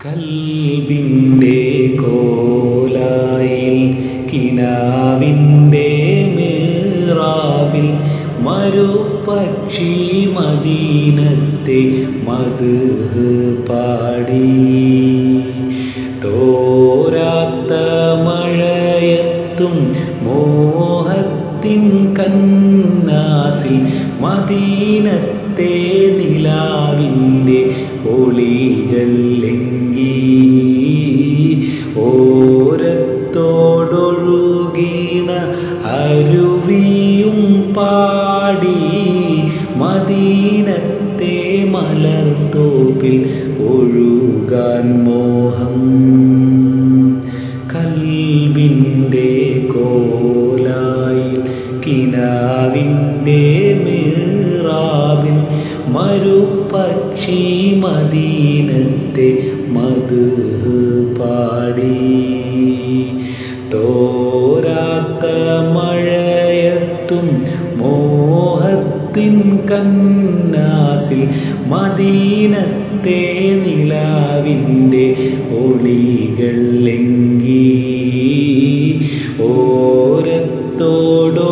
കൽബിൻ്റെ കോലായിൽ കിനാവിൻ്റെ മിഹ്റാബിൽ മരുപ്പക്ഷി മദീനത്തെ മദ്ഹ് പാടി തോരാത്ത മഴയത്തും മോഹത്തിൻ കന്നാസിൽ മദീനത്തെ നിലാവിൻ്റെ ഒളികൾ ലെങ്കി ഓരത്തോടൊഴുകീണ അരുവിയും പാടി മദീനത്തെ മലർത്തോപ്പിൽ ഒഴുകാൻ മോഹം. കൽബിൻ്റെ കോലായിൽ കിനാവിൻ്റെ മിഹ്റാബിൽ മരുപ്പക്ഷി മദീനത്തെ മദ്ഹ് പാടി തോരാത്ത മഴയത്തും മോഹത്തിൻ കന്നാസിൽ മദീനത്തെ നിലാവിൻ്റെ ഒളികൾ ലെങ്കി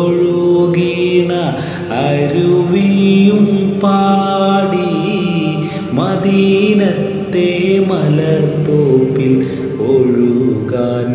ഓരത്തോടൊഴുകീണ അരുവിയും പാടി മദീനത്തെ മലർത്തോപ്പിൽ ഒഴുകാൻ